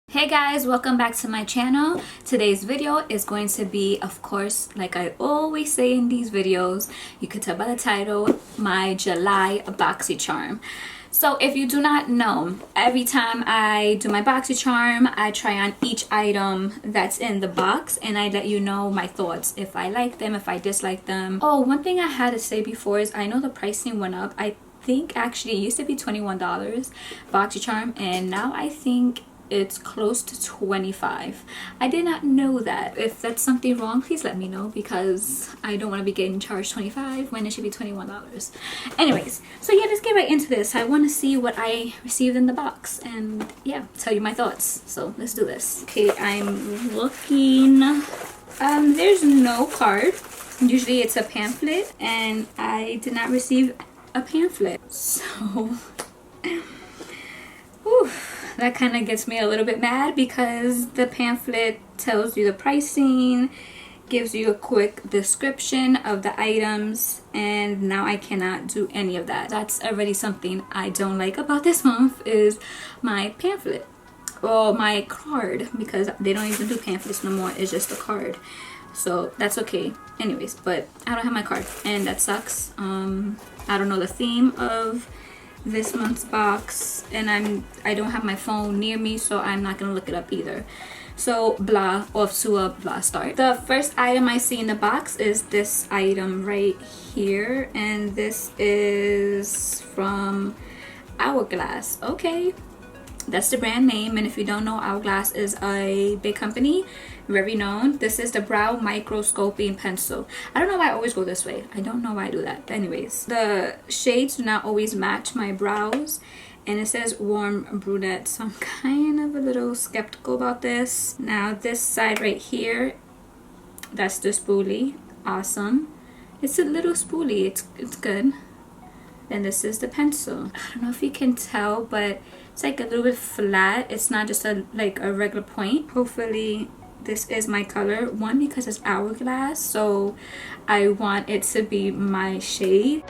Hey guys, welcome back to my channel. Today's video is going to be, of course, like I always say in these videos, you could tell by the title, my July Boxycharm. So if you do not know, every time I do my Boxycharm, I try on each item that's in the box and I let you know my thoughts, if I like them, if I dislike them. Oh, one thing I had to say before is I know the pricing went up. I think actually it used to be $21 Boxycharm, and now I think it's close to 25. I did not know that. If that's something wrong, please let me know, because I don't want to be getting charged 25 when it should be $21. Anyways, so yeah, let's get right into this. I want to see what I received in the box and yeah, tell you my thoughts. So let's do this. Okay, I'm looking. There's no card. Usually it's a pamphlet, and I did not receive a pamphlet. So whew. That kind of gets me a little bit mad, because the pamphlet tells you the pricing, gives you a quick description of the items, and now I cannot do any of that. That's already something I don't like about this month, is my pamphlet or my card, because they don't even do pamphlets no more. It's just a card, so that's okay. Anyways, but I don't have my card and that sucks. I don't know the theme of this month's box, and I don't have my phone near me, so I'm not gonna look it up either. So blah, off to a blah start. The first item I see in the box is this item right here, and this is from Hourglass. Okay, that's the brand name, and if you don't know, Hourglass is a big company, very known. This is the brow microscoping pencil. I don't know why I always go this way. I don't know why I do that. But anyways, the shades do not always match my brows, and it says warm brunette, so I'm kind of a little skeptical about this. Now this side right here, that's the spoolie. Awesome. It's a little spoolie. It's good. And this is the pencil. I don't know if you can tell, but it's like a little bit flat. It's not just like a regular point. Hopefully this is my color. One, because it's Hourglass, so I want it to be my shade.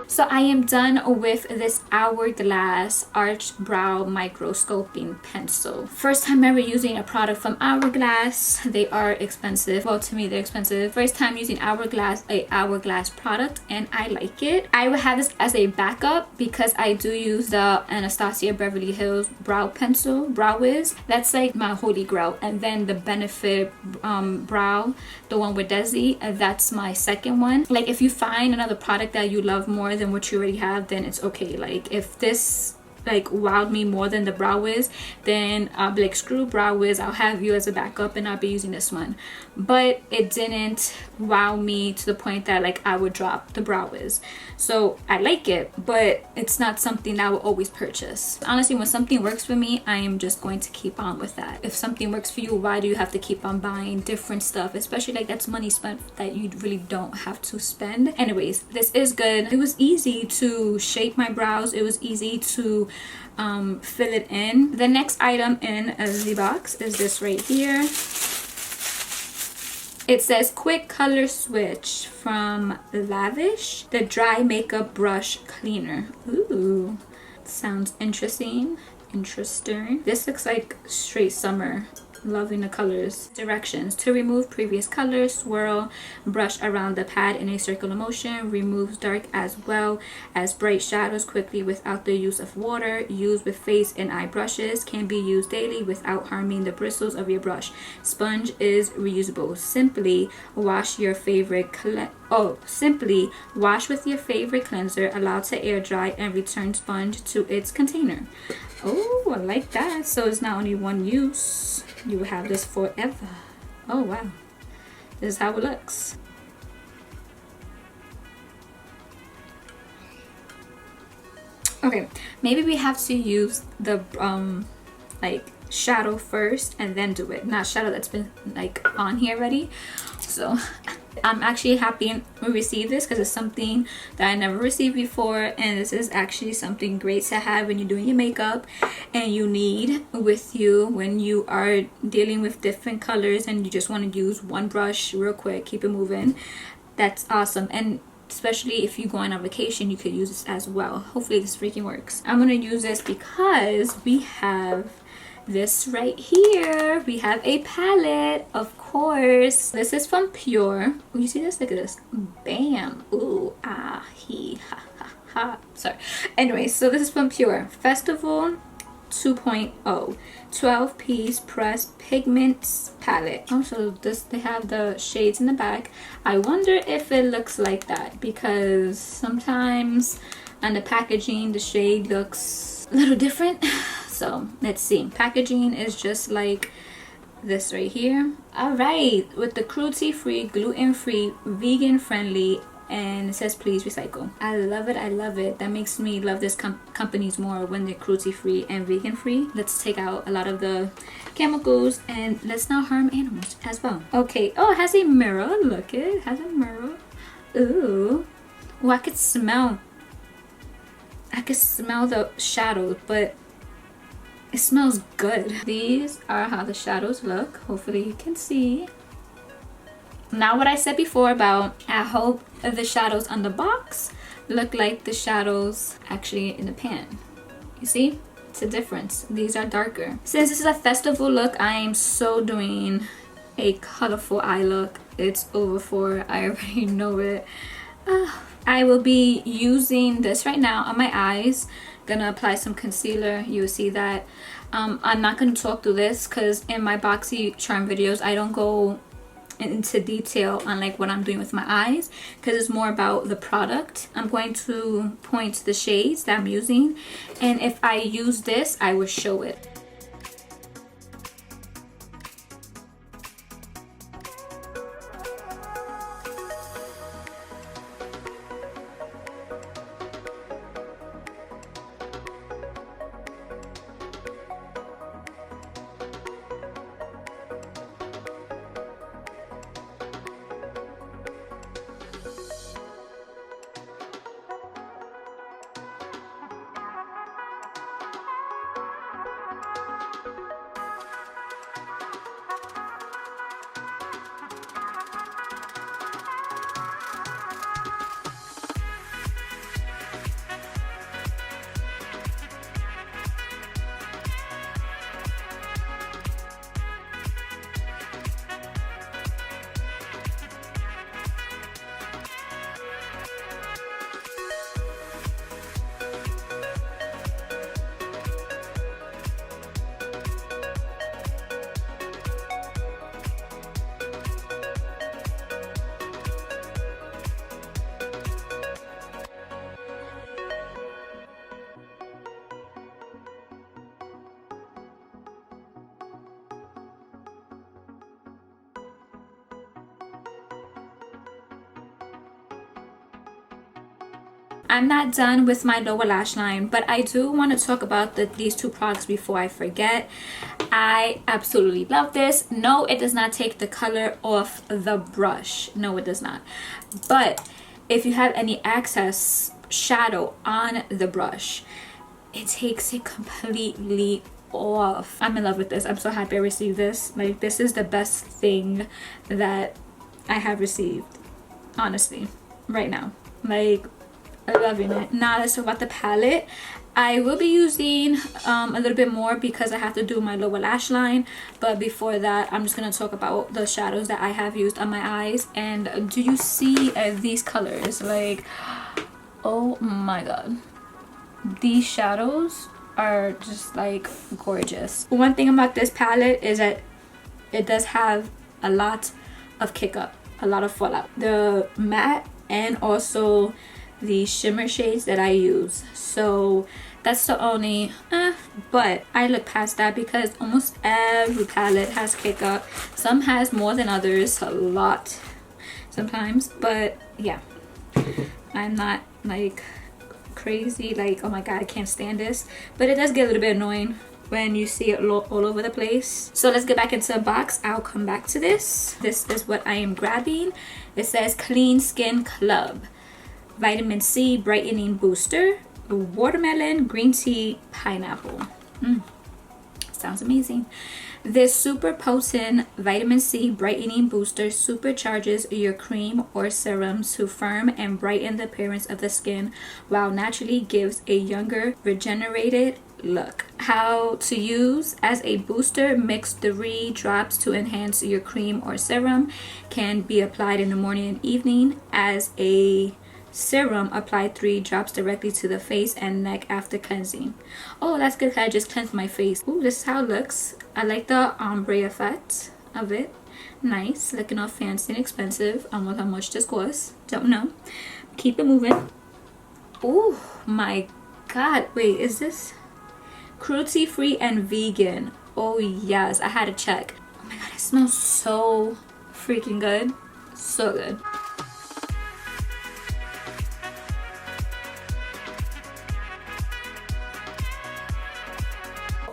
So I am done with this Hourglass Arch Brow Microscoping Pencil. First time ever using a product from Hourglass. They are expensive. Well, to me they're expensive. First time using a Hourglass product, and I like it. I would have this as a backup, because I do use the Anastasia Beverly Hills Brow Pencil, Brow Wiz. That's like my holy grail. And then the Benefit Brow, the one with Desi, that's my second one. Like, if you find another product that you love more than what you already have, then it's okay. Like, if this like wowed me more than the Brow Wiz, then I'll be like, screw Brow Wiz, I'll have you as a backup and I'll be using this one. But it didn't wow me to the point that like I would drop the Brow Wiz. So I like it, but it's not something that I will always purchase. Honestly, when something works for me, I am just going to keep on with that. If something works for you, why do you have to keep on buying different stuff? Especially like that's money spent that you really don't have to spend. Anyways, this is good. It was easy to shape my brows. It was easy to fill it in. The next item in the box is this right here. It says quick color switch from Lavish, the dry makeup brush cleaner. Ooh, sounds interesting. This looks like straight summer. Loving the colors. Directions: to remove previous colors, swirl brush around the pad in a circular motion. Removes dark as well as bright shadows quickly without the use of water. Use with face and eye brushes. Can be used daily without harming the bristles of your brush. Sponge is reusable. Simply wash with your favorite cleanser, allow to air dry, and return sponge to its container. Oh, I like that. So it's not only one use. You will have this forever. Oh wow, this is how it looks. Okay, maybe we have to use the like shadow first and then do it, not shadow that's been like on here already. So I'm actually happy we received this because it's something that I never received before, and this is actually something great to have when you're doing your makeup and you need with you when you are dealing with different colors and you just want to use one brush real quick, keep it moving. That's awesome. And especially if you go on vacation, you could use this as well. Hopefully this freaking works. I'm gonna use this because we have this right here. We have a palette, of course. This is from Pure. Oh, you see this? Look at this. Bam. Ooh, ah, he, ha, ha, ha. Sorry. Anyway, so this is from Pure. Festival 2.0 12-piece pressed pigments palette. Also, this, they have the shades in the back. I wonder if it looks like that because sometimes on the packaging the shade looks a little different. So let's see. Packaging is just like this right here. All right, with the cruelty-free, gluten-free, vegan-friendly, and it says please recycle. I love it. I love it. That makes me love this companies more when they're cruelty-free and vegan-free. Let's take out a lot of the chemicals and let's not harm animals as well. Okay. Oh, it has a mirror. Look, it has a mirror. Ooh. Oh, I could smell the shadows, but it smells good. These are how the shadows look. Hopefully you can see. Now what I said before about I hope the shadows on the box look like the shadows actually in the pan. You see? It's a difference. These are darker. Since this is a festival look, I am so doing a colorful eye look. It's over for, I already know it. I will be using this right now on my eyes. Gonna apply some concealer. You will see that. I'm not gonna talk through this because in my Boxycharm videos I don't go into detail on like what I'm doing with my eyes because it's more about the product. I'm going to point to the shades that I'm using, and if I use this I will show it. I'm not done with my lower lash line, but I do want to talk about these two products before I forget. I absolutely love this. No, it does not take the color off the brush. No, it does not. But if you have any excess shadow on the brush, it takes it completely off. I'm in love with this. I'm so happy I received this. Like, this is the best thing that I have received, honestly, right now. Like, I'm loving it. Now let's talk about the palette. I will be using a little bit more because I have to do my lower lash line, but before that I'm just going to talk about the shadows that I have used on my eyes. And do you see these colors? Like, oh my god, these shadows are just like gorgeous. One thing about this palette is that it does have a lot of kick up, a lot of fallout. The matte and also the shimmer shades that I use, so that's the only but I look past that because almost every palette has kick up. Some has more than others, a lot sometimes, but yeah, I'm not like crazy like oh my god I can't stand this, but it does get a little bit annoying when you see it all over the place. So let's get back into the box. I'll come back to this. This is what I am grabbing. It says Clean Skin Club Vitamin C Brightening Booster, watermelon, green tea, pineapple. Sounds amazing. This super potent vitamin C brightening booster supercharges your cream or serum to firm and brighten the appearance of the skin while naturally gives a younger, regenerated look. How to use: as a booster, mix 3 drops to enhance your cream or serum. Can be applied in the morning and evening. As a serum, apply 3 drops directly to the face and neck after cleansing. Oh, that's good. I just cleansed my face. Ooh, this is how it looks. I like the ombre effect of it. Nice, looking all fancy and expensive. I don't know how much this costs. Don't know. Keep it moving. Oh my god. Wait, is this cruelty free and vegan? Oh yes, I had to check. Oh my god, it smells so freaking good. So good.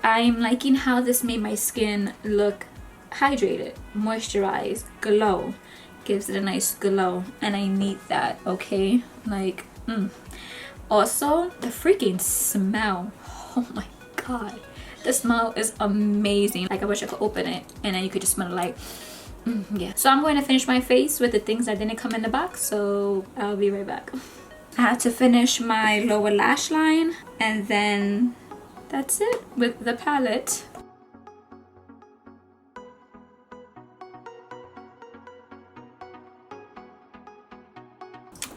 I'm liking how this made my skin look hydrated, moisturized, glow. Gives it a nice glow, and I need that, okay? Like, Also, the freaking smell. Oh my god. The smell is amazing. Like, I wish I could open it and then you could just smell it like, yeah. So I'm going to finish my face with the things that didn't come in the box, so I'll be right back. I have to finish my lower lash line, and then that's it with the palette.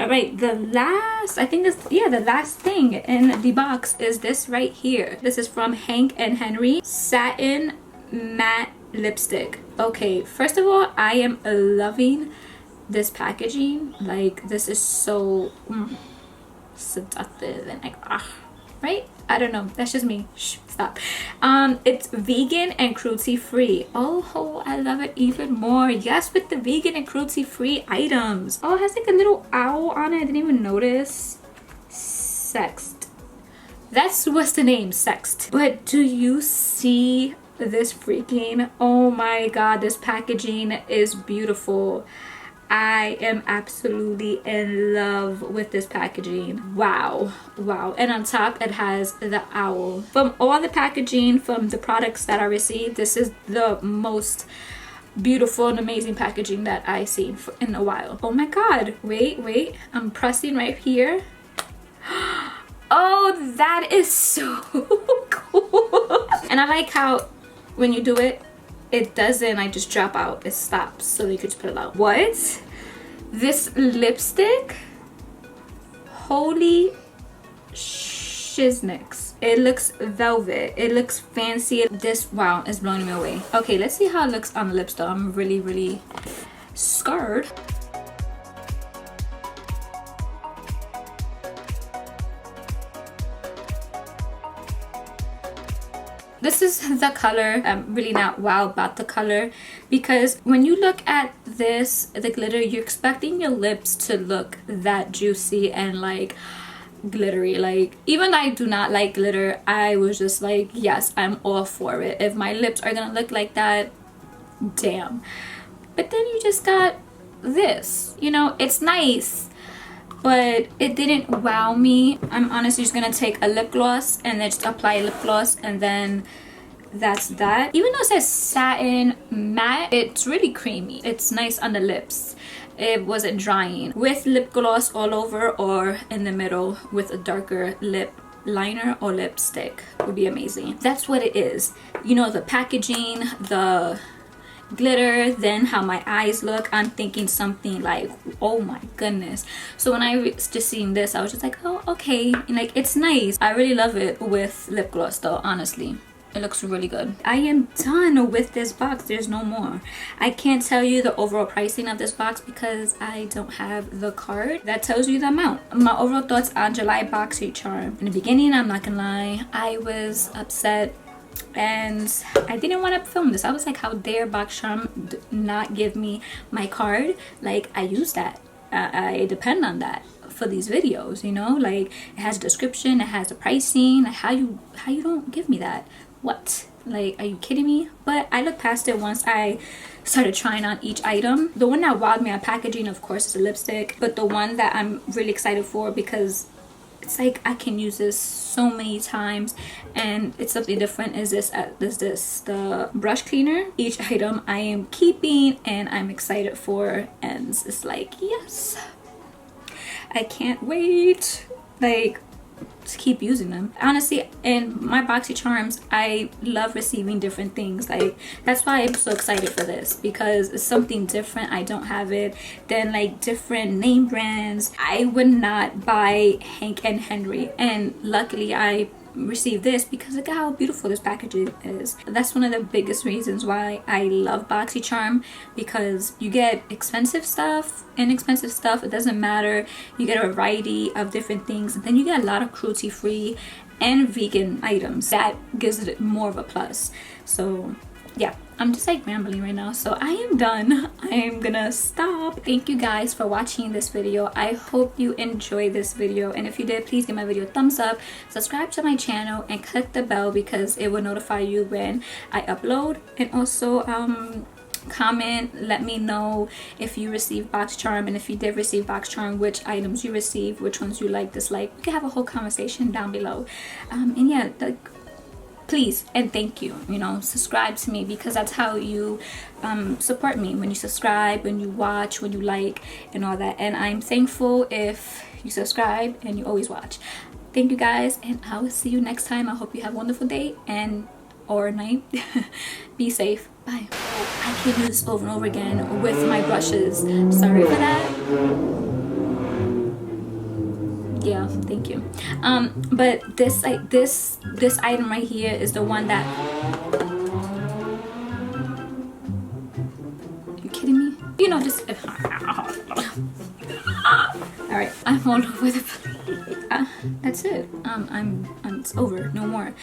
All right, the last thing in the box is this right here. This is from Hank and Henry Satin Matte Lipstick. Okay, first of all, I am loving this packaging. Like, this is so seductive and like, right? I don't know, that's just me. Shh, stop. It's vegan and cruelty free. Oh, I love it even more. Yes, with the vegan and cruelty free items. Oh, it has like a little owl on it. I didn't even notice. Sext. That's what's the name, Sext. But do you see this freaking, oh my god, this packaging is beautiful. I am absolutely in love with this packaging. Wow. And on top it has the owl. From all the packaging, from the products that I received, this is the most beautiful and amazing packaging that I've seen in a while. Oh my god. Wait. I'm pressing right here. Oh, that is so cool. And I like how when you do it, it doesn't like just drop out, it stops, so you could just put it out. What? This lipstick? Holy shiznicks. It looks velvet, it looks fancy. This, wow, is blowing me away. Okay, let's see how it looks on the lips though. I'm really scared. This is the color. I'm really not wild about the color, because when you look at this, the glitter, you're expecting your lips to look that juicy and like glittery. Like, even though I do not like glitter, I was just like, yes, I'm all for it. If my lips are gonna look like that, damn. But then you just got this, you know, it's nice, but it didn't wow me. I'm honestly just gonna take a lip gloss and then just apply lip gloss, and then that's that. Even though it says satin matte, it's really creamy. It's nice on the lips. It wasn't drying. With lip gloss all over or in the middle with a darker lip liner or lipstick would be amazing. That's what it is. You know, the packaging, the glitter, then how my eyes look, I'm thinking something like, oh my goodness. So when I was just seeing this, I was just like, oh, okay, and like, it's nice. I really love it with lip gloss though, honestly. It looks really good. I am done with this box. There's no more. I can't tell you the overall pricing of this box because I don't have the card that tells you the amount. My overall thoughts on July Boxycharm. In the beginning, I'm not gonna lie, I was upset and I didn't want to film this. I was like, how dare Boxycharm not give me my card? Like, I use that. I depend on that for these videos, you know? Like, it has a description, it has the pricing. How you don't give me that? what? Like, are you kidding me? But I looked past it once I started trying on each item. The one that wowed me on packaging, of course, is a lipstick, but the one that I'm really excited for, because it's like I can use this so many times and it's something different, is this the brush cleaner. Each item I am keeping and I'm excited for, and it's like, yes, I can't wait, like, to keep using them. Honestly, in my Boxycharms, I love receiving different things. Like, that's why I'm so excited for this, because it's something different. I don't have it. Then, like, different name brands. I would not buy Hank and Henry, and luckily I received this because look at how beautiful this packaging is. That's one of the biggest reasons why I love Boxycharm, because you get expensive stuff, inexpensive stuff, it doesn't matter. You get a variety of different things, and then you get a lot of cruelty free and vegan items. That gives it more of a plus. So yeah, I'm just like rambling right now, so I am done. I am gonna stop. Thank you guys for watching this video. I hope you enjoyed this video, and if you did, please give my video a thumbs up, subscribe to my channel, and click the bell because it will notify you when I upload. And also comment, let me know if you received Boxycharm, and if you did receive Boxycharm, which items you received, which ones you like, dislike. We can have a whole conversation down below. And yeah, please and thank you, you know, subscribe to me, because that's how you support me. When you subscribe, when you watch, when you like, and all that. And I'm thankful if you subscribe and you always watch. Thank you guys, and I will see you next time. I hope you have a wonderful day and or night. Be safe. Bye. I can do this over and over again with my brushes. Sorry for that. Yeah, thank you. But this, like, this item right here is the one that, you kidding me? You know, just all right, I'm all over the place. That's it. It's over, no more.